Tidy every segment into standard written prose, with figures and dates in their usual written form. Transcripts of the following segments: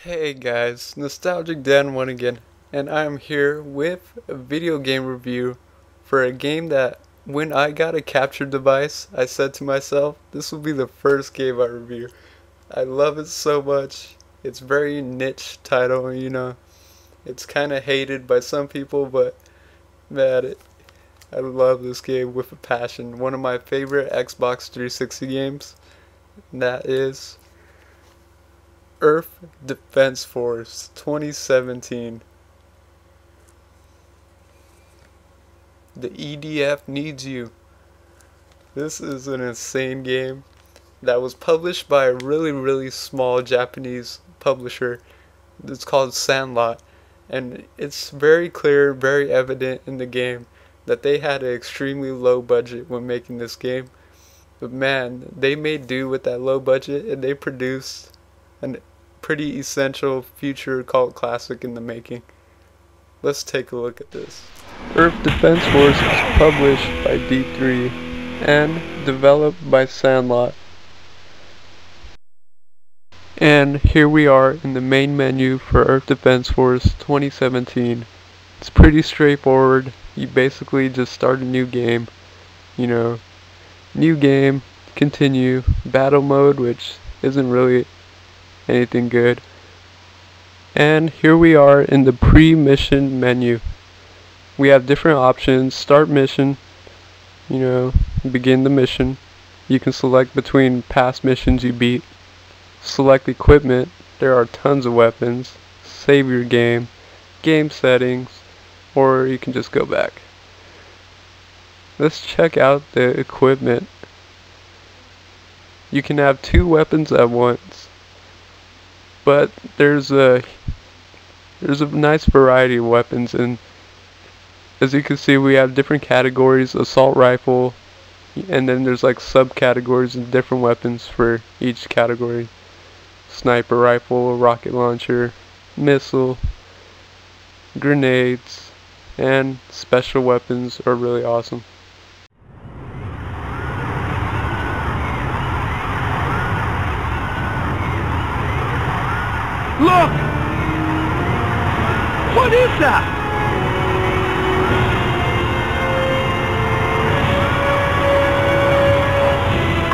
Hey guys, Nostalgic Dan 1 again, and I'm here with a video game review for a game that when I got a capture device, I said to myself, this will be the first game I review. I love it so much. It's very niche title, it's kind of hated by some people, but man, I love this game with a passion. One of my favorite Xbox 360 games, and that is Earth Defense Force 2017. The EDF needs you. This is an insane game that was published by a really small Japanese publisher. It's called Sandlot, and it's very clear, very evident in the game that they had an extremely low budget when making this game. But man, they made do with that low budget, and they produced a pretty essential future cult classic in the making. Let's take a look at this. Earth Defense Force is published by D3 and developed by Sandlot. And here we are in the main menu for Earth Defense Force 2017. It's pretty straightforward. You basically just start a new game. New game, continue, battle mode, which isn't really anything good. And here we are in the pre-mission menu. We have different options. Start mission, begin the mission. You can select between past missions you beat. Select equipment. There are tons of weapons. Save your game. Game settings. Or you can just go back. Let's check out the equipment. You can have 2 weapons at once, but there's a nice variety of weapons, and as you can see we have different categories: assault rifle, and then there's like subcategories and different weapons for each category: sniper rifle, rocket launcher, missile, grenades, and special weapons are really awesome. Look! What is that?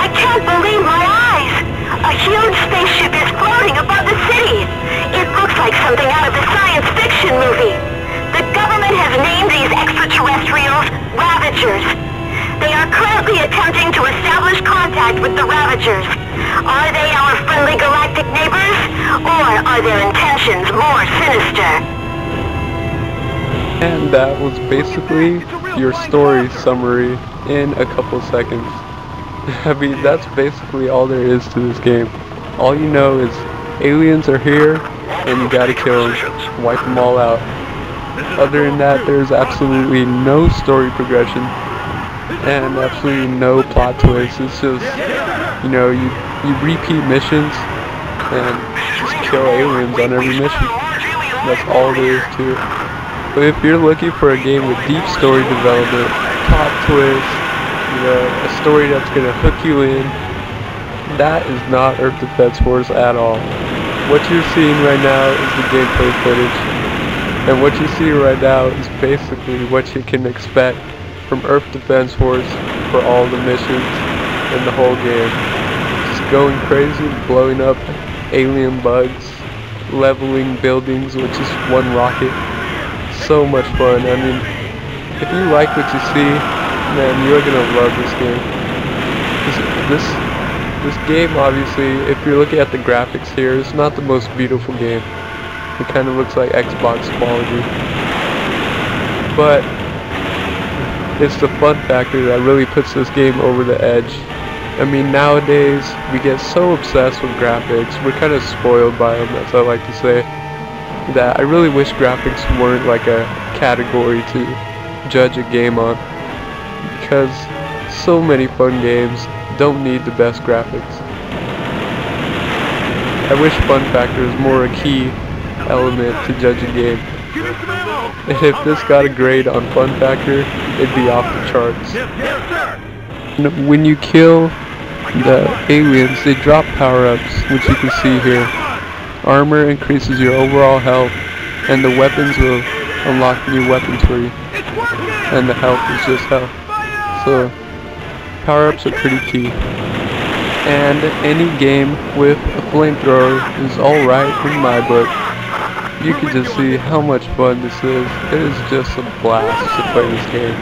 I can't believe my eyes! A huge spaceship is floating above the city! It looks like something out of a science fiction movie. The government has named these extraterrestrials Ravagers. They are currently attempting to establish contact with the Ravagers. Are they our friendly galactic neighbors, or are their intentions more sinister? And that was basically your story summary in a couple seconds. I mean, that's basically all there is to this game. All you know is aliens are here, and you gotta kill them, wipe them all out. Other than that, there's absolutely no story progression, and absolutely no plot twists. It's just, you repeat missions, and just kill aliens on every mission. That's all there is to it. But if you're looking for a game with deep story development, plot twists, a story that's gonna hook you in, that is not Earth Defense Force at all. What you're seeing right now is the gameplay footage, and what you see right now is basically what you can expect from Earth Defense Force for all the missions in the whole game. Just going crazy, blowing up alien bugs, leveling buildings with just one rocket. So much fun. I mean, if you like what you see, man, you're gonna love this game. This game, obviously, if you're looking at the graphics here, it's not the most beautiful game. It kind of looks like Xbox quality, but it's the fun factor that really puts this game over the edge. I mean, nowadays we get so obsessed with graphics. We're kind of spoiled by them, as I like to say, that I really wish graphics weren't like a category to judge a game on, because so many fun games don't need the best graphics. I wish fun factor was more a key element to judge a game. And if this got a grade on fun factor, it'd be off the charts. And when you kill the aliens, they drop power-ups, which you can see here. Armor increases your overall health, and the weapons will unlock new weapons for you. And the health is just health. So power-ups are pretty key. And any game with a flamethrower is alright in my book. You can just see how much fun this is. It is just a blast to play this game.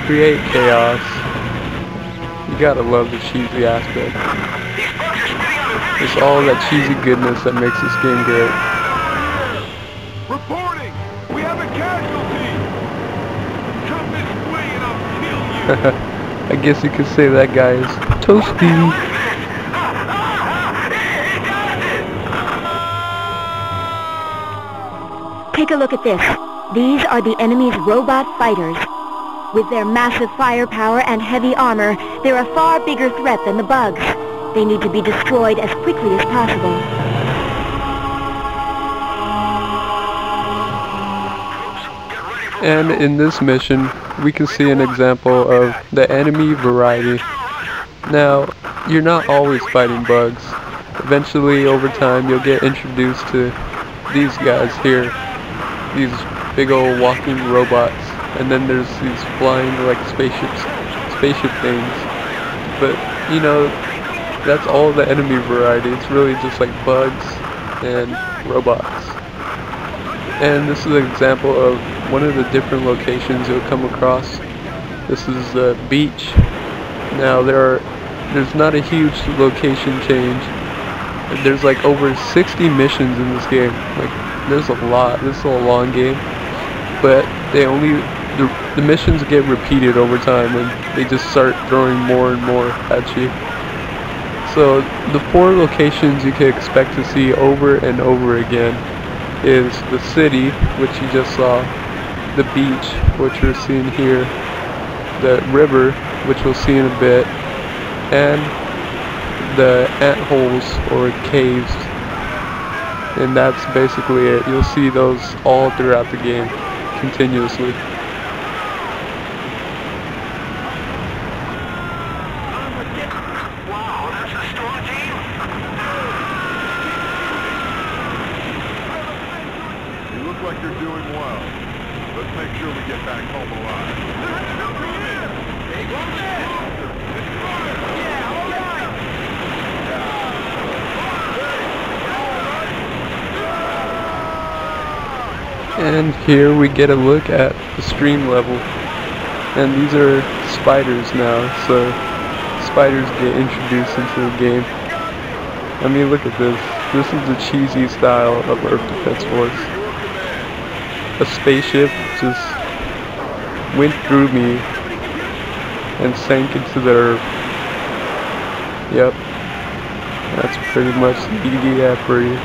Create chaos. You gotta love the cheesy aspect. It's all that cheesy goodness that makes this game great. Reporting! We have a casualty! Come this way and I'll kill you! I guess you could say that guy is toasty. Take a look at this. These are the enemy's robot fighters. With their massive firepower and heavy armor, they're a far bigger threat than the bugs. They need to be destroyed as quickly as possible. And in this mission, we can see an example of the enemy variety. Now, you're not always fighting bugs. Eventually, over time, you'll get introduced to these guys here. These big old walking robots. And then there's these flying, like, spaceship things. But, you know, that's all the enemy variety. It's really just like bugs and robots. And this is an example of one of the different locations you'll come across. This is the beach. Now there's not a huge location change. There's like over 60 missions in this game. Like there's a lot. This is a long game, but the missions get repeated over time, and they just start throwing more and more at you. So the 4 locations you can expect to see over and over again is the city, which you just saw, the beach, which we're seeing here, the river, which we'll see in a bit, and the ant holes or caves. And that's basically it. You'll see those all throughout the game, continuously. Like you're doing well. Let's make sure we get back home alive. And here we get a look at the stream level. And these are spiders now, so spiders get introduced into the game. I mean, look at this. This is the cheesy style of Earth Defense Force. A spaceship just went through me and sank into the earth. Yep, that's pretty much the EDF for you.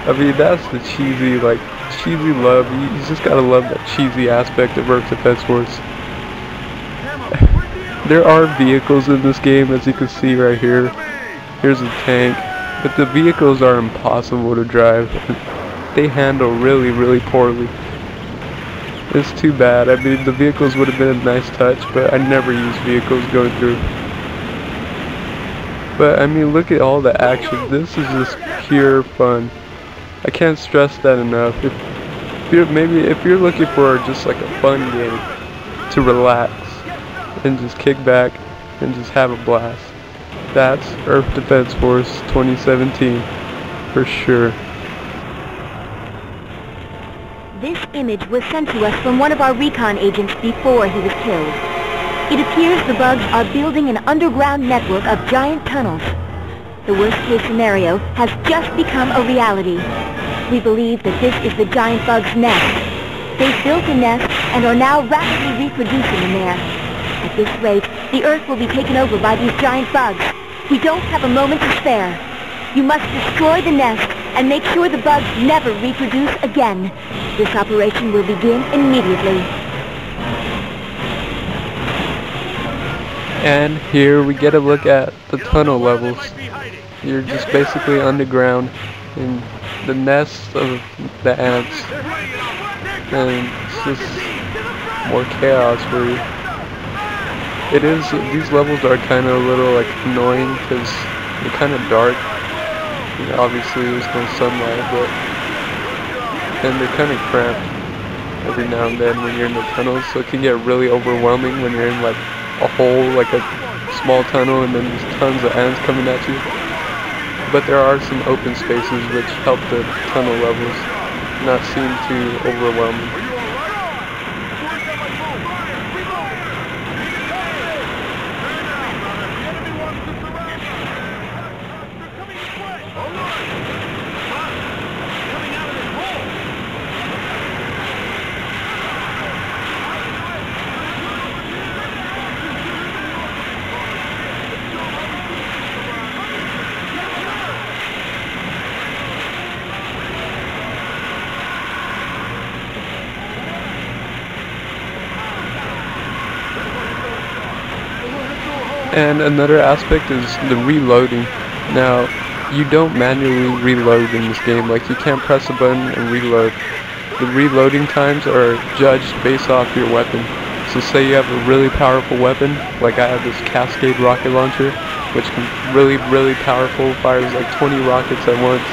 I mean, that's the cheesy love. You just gotta love that cheesy aspect of Earth Defense Force. There are vehicles in this game, as you can see right here. Here's a tank, but the vehicles are impossible to drive. They handle really, really poorly. It's too bad. I mean, the vehicles would have been a nice touch, but I never use vehicles going through. But I mean, look at all the action. This is just pure fun. I can't stress that enough. If you're looking for just like a fun game to relax and just kick back and just have a blast, that's Earth Defense Force 2017 for sure. This image was sent to us from one of our recon agents before he was killed. It appears the bugs are building an underground network of giant tunnels. The worst-case scenario has just become a reality. We believe that this is the giant bug's nest. They've built a nest and are now rapidly reproducing in there. At this rate, the Earth will be taken over by these giant bugs. We don't have a moment to spare. You must destroy the nest and make sure the bugs never reproduce again. This operation will begin immediately. And here we get a look at the tunnel levels. You're just basically underground in the nest of the ants. And it's just more chaos for you. These levels are kind of a little like annoying because they're kind of dark. Obviously there's no sunlight, and they're kind of cramped every now and then when you're in the tunnels, so it can get really overwhelming when you're in like a hole, like a small tunnel, and then there's tons of ants coming at you. But there are some open spaces which help the tunnel levels not seem too overwhelming. And another aspect is the reloading. Now, you don't manually reload in this game, like you can't press a button and reload. The reloading times are judged based off your weapon. So say you have a really powerful weapon, like I have this Cascade rocket launcher, which can really powerful, fires like 20 rockets at once,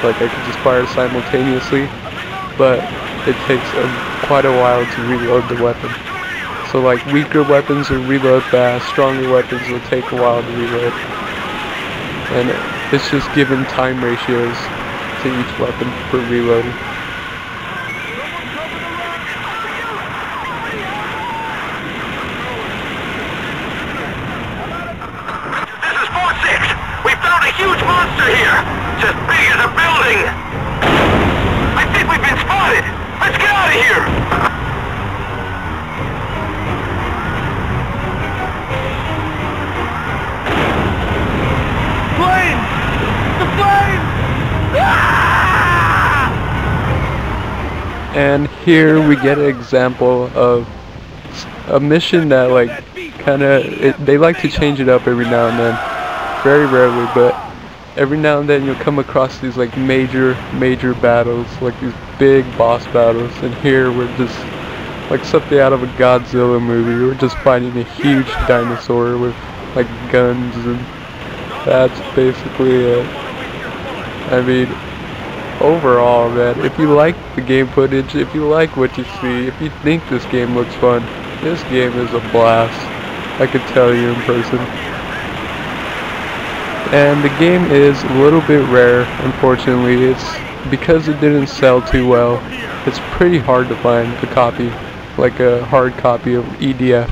like I could just fire simultaneously, but it takes quite a while to reload the weapon. So like weaker weapons will reload fast, stronger weapons will take a while to reload. And it's just given time ratios to each weapon for reloading. This is 4-6. We found a huge monster here. It's as big as a building. I think we've been spotted. Let's get out of here. And here we get an example of a mission that like they like to change it up every now and then, very rarely, but every now and then you'll come across these like major battles, like these big boss battles, and here we're just like something out of a Godzilla movie. We're just fighting a huge dinosaur with like guns, and that's basically it. I mean, overall, man, if you like the game footage, if you like what you see, if you think this game looks fun, this game is a blast. I could tell you in person. And the game is a little bit rare, unfortunately. It's because it didn't sell too well. It's pretty hard to find a copy, like a hard copy of EDF.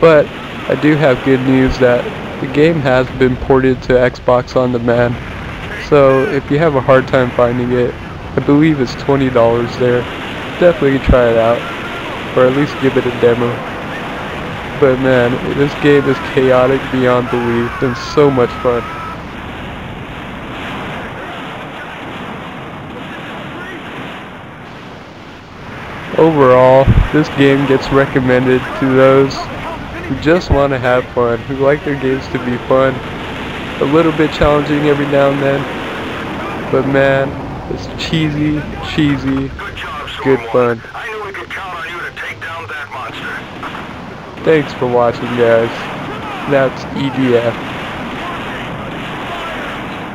But I do have good news that the game has been ported to Xbox On Demand. So if you have a hard time finding it, I believe it's $20 there. Definitely try it out, or at least give it a demo. But man, this game is chaotic beyond belief and so much fun. Overall, this game gets recommended to those who just want to have fun, who like their games to be fun, a little bit challenging every now and then, but man, it's cheesy, good fun. I knew we could count on you to take down that monster. Thanks for watching, guys. That's EDF.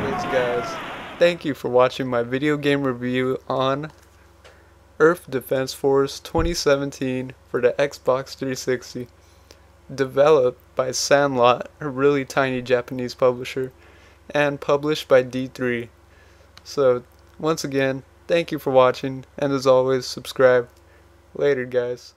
Thanks, guys. Thank you for watching my video game review on Earth Defense Force 2017 for the Xbox 360. Developed by Sandlot, a really tiny Japanese publisher, and published by D3. So, once again, thank you for watching, and as always, subscribe. Later, guys.